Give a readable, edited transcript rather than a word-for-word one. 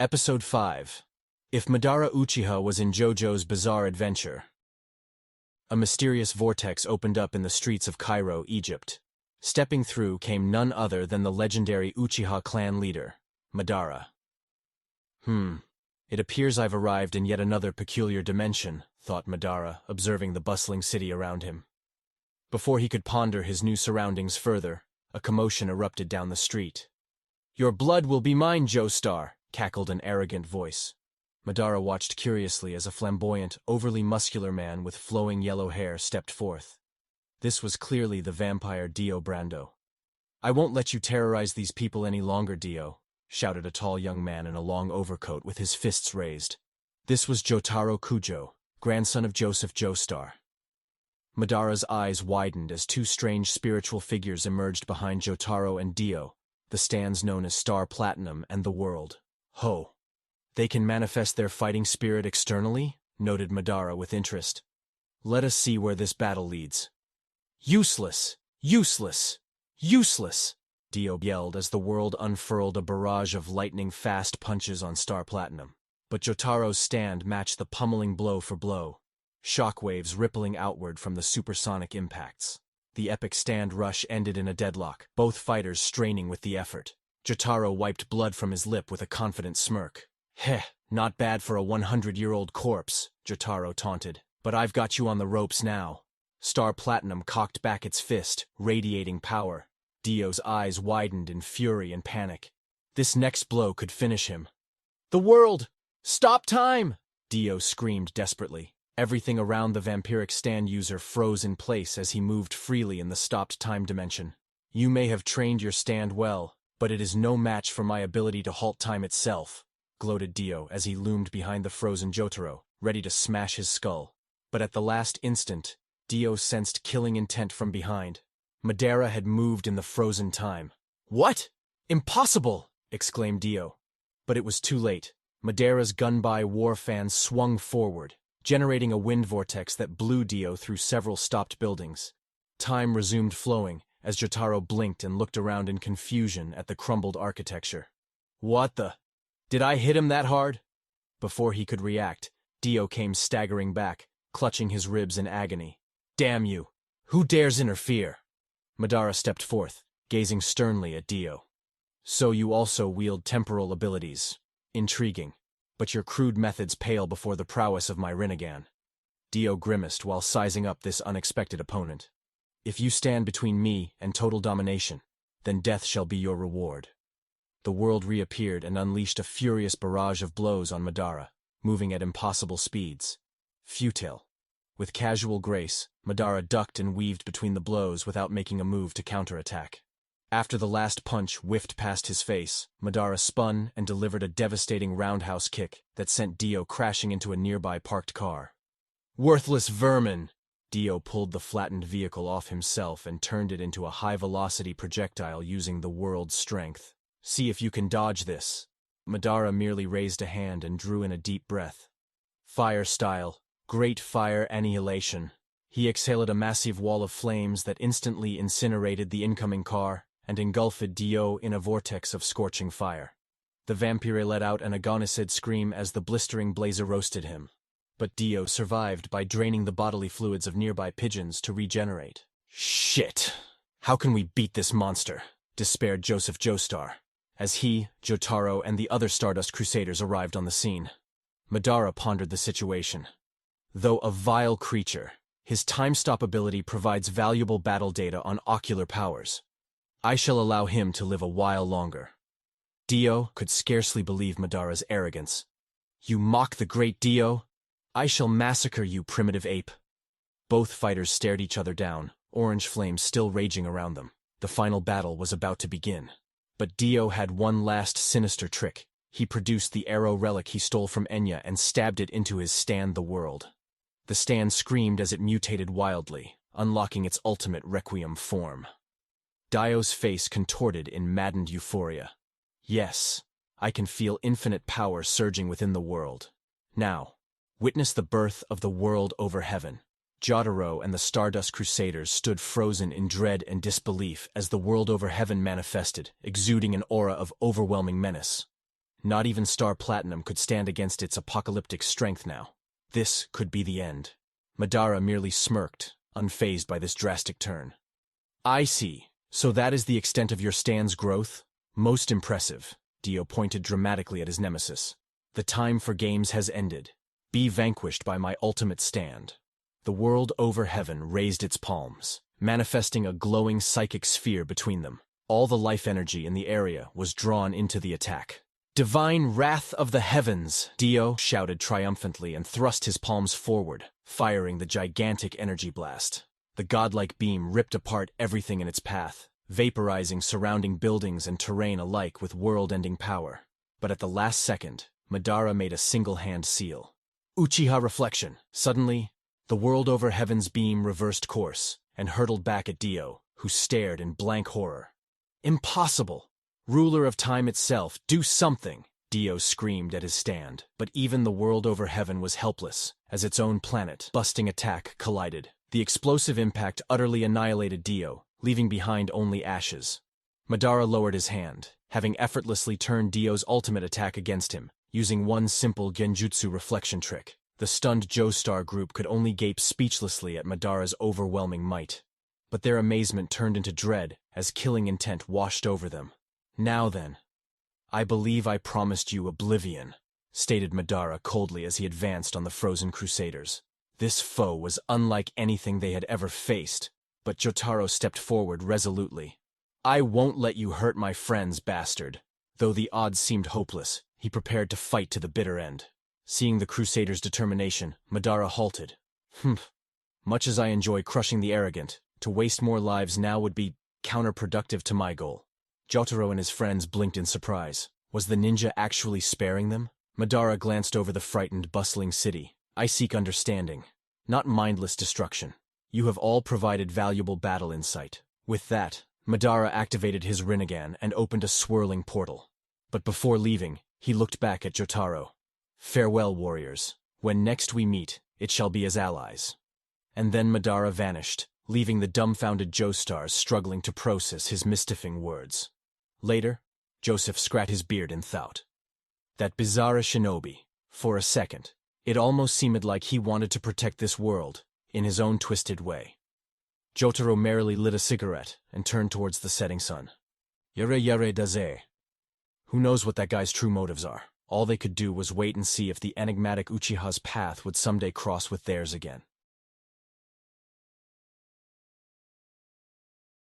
Episode 5. If Madara Uchiha was in JoJo's bizarre adventure. A mysterious vortex opened up in the streets of Cairo, Egypt. Stepping through came none other than the legendary Uchiha clan leader, Madara. It appears I've arrived in yet another peculiar dimension, thought Madara, observing the bustling city around him. Before he could ponder his new surroundings further, a commotion erupted down the street. "Your blood will be mine, Joestar," cackled an arrogant voice. Madara watched curiously as a flamboyant, overly muscular man with flowing yellow hair stepped forth. This was clearly the vampire Dio Brando. "I won't let you terrorize these people any longer, Dio," shouted a tall young man in a long overcoat with his fists raised. This was Jotaro Kujo, grandson of Joseph Joestar. Madara's eyes widened as two strange spiritual figures emerged behind Jotaro and Dio, the stands known as Star Platinum and the World. Ho! They can manifest their fighting spirit externally? Noted Madara with interest. Let us see where this battle leads. Useless! Useless! Useless! Dio yelled as the World unfurled a barrage of lightning-fast punches on Star Platinum. But Jotaro's stand matched the pummeling blow for blow, shockwaves rippling outward from the supersonic impacts. The epic stand rush ended in a deadlock, both fighters straining with the effort. Jotaro wiped blood from his lip with a confident smirk. "Heh, not bad for a 100-year-old corpse," Jotaro taunted. "But I've got you on the ropes now." Star Platinum cocked back its fist, radiating power. Dio's eyes widened in fury and panic. This next blow could finish him. "The World! Stop time!" Dio screamed desperately. Everything around the vampiric stand user froze in place as he moved freely in the stopped time dimension. "You may have trained your stand well, but it is no match for my ability to halt time itself," gloated Dio as he loomed behind the frozen Jotaro, ready to smash his skull. But at the last instant, Dio sensed killing intent from behind. Madara had moved in the frozen time. "What? Impossible!" exclaimed Dio. But it was too late. Madara's Gunbai war fan swung forward, generating a wind vortex that blew Dio through several stopped buildings. Time resumed flowing as Jotaro blinked and looked around in confusion at the crumbled architecture. "What the? Did I hit him that hard?" Before he could react, Dio came staggering back, clutching his ribs in agony. "Damn you! Who dares interfere?" Madara stepped forth, gazing sternly at Dio. "So you also wield temporal abilities. Intriguing. But your crude methods pale before the prowess of my Rinnegan." Dio grimaced while sizing up this unexpected opponent. "If you stand between me and total domination, then death shall be your reward." The World reappeared and unleashed a furious barrage of blows on Madara, moving at impossible speeds. Futile. With casual grace, Madara ducked and weaved between the blows without making a move to counterattack. After the last punch whiffed past his face, Madara spun and delivered a devastating roundhouse kick that sent Dio crashing into a nearby parked car. "Worthless vermin!" Dio pulled the flattened vehicle off himself and turned it into a high-velocity projectile using the World's strength. "See if you can dodge this." Madara merely raised a hand and drew in a deep breath. Fire style, great fire annihilation. He exhaled a massive wall of flames that instantly incinerated the incoming car and engulfed Dio in a vortex of scorching fire. The vampire let out an agonicid scream as the blistering blazer roasted him. But Dio survived by draining the bodily fluids of nearby pigeons to regenerate. "Shit! How can we beat this monster?" despaired Joseph Joestar, as he, Jotaro, and the other Stardust Crusaders arrived on the scene. Madara pondered the situation. Though a vile creature, his time-stop ability provides valuable battle data on ocular powers. I shall allow him to live a while longer. Dio could scarcely believe Madara's arrogance. "You mock the great Dio? I shall massacre you, primitive ape." Both fighters stared each other down, orange flames still raging around them. The final battle was about to begin. But Dio had one last sinister trick. He produced the arrow relic he stole from Enya and stabbed it into his stand, the World. The stand screamed as it mutated wildly, unlocking its ultimate requiem form. Dio's face contorted in maddened euphoria. "Yes, I can feel infinite power surging within the World. Now, witness the birth of the World over heaven." Jotaro and the Stardust Crusaders stood frozen in dread and disbelief as the World over heaven manifested, exuding an aura of overwhelming menace. Not even Star Platinum could stand against its apocalyptic strength now. This could be the end. Madara merely smirked, unfazed by this drastic turn. I see. So that is the extent of your stand's growth? Most impressive. Dio pointed dramatically at his nemesis. The time for games has ended. Be vanquished by my ultimate stand. The world over heaven raised its palms, manifesting a glowing psychic sphere between them. All the life energy in the area was drawn into the attack. Divine wrath of the heavens! Dio shouted triumphantly and thrust his palms forward, firing the gigantic energy blast. The godlike beam ripped apart everything in its path, vaporizing surrounding buildings and terrain alike with world-ending power. But at the last second, Madara made a single-hand seal. Uchiha reflection. Suddenly, the world over heaven's beam reversed course and hurtled back at Dio, who stared in blank horror. Impossible! Ruler of time itself, do something! Dio screamed at his stand, but even the world over heaven was helpless as its own planet-busting attack collided. The explosive impact utterly annihilated Dio, leaving behind only ashes. Madara lowered his hand, having effortlessly turned Dio's ultimate attack against him, using one simple genjutsu reflection trick. The stunned Joestar group could only gape speechlessly at Madara's overwhelming might. But their amazement turned into dread as killing intent washed over them. Now then, I believe I promised you oblivion, stated Madara coldly as he advanced on the frozen crusaders. This foe was unlike anything they had ever faced, but Jotaro stepped forward resolutely. I won't let you hurt my friends, bastard. Though the odds seemed hopeless, he prepared to fight to the bitter end. Seeing the crusaders' determination, Madara halted. Much as I enjoy crushing the arrogant, to waste more lives now would be counterproductive to my goal. Jotaro and his friends blinked in surprise. Was the ninja actually sparing them? Madara glanced over the frightened, bustling city. I seek understanding, not mindless destruction. You have all provided valuable battle insight. With that, Madara activated his Rinnegan and opened a swirling portal. But before leaving, he looked back at Jotaro. Farewell, warriors. When next we meet, it shall be as allies. And then Madara vanished, leaving the dumbfounded Joestars struggling to process his mystifying words. Later, Joseph scratched his beard in thought. That bizarre shinobi. For a second, it almost seemed like he wanted to protect this world, in his own twisted way. Jotaro merrily lit a cigarette and turned towards the setting sun. Yare yare daze. Who knows what that guy's true motives are? All they could do was wait and see if the enigmatic Uchiha's path would someday cross with theirs again.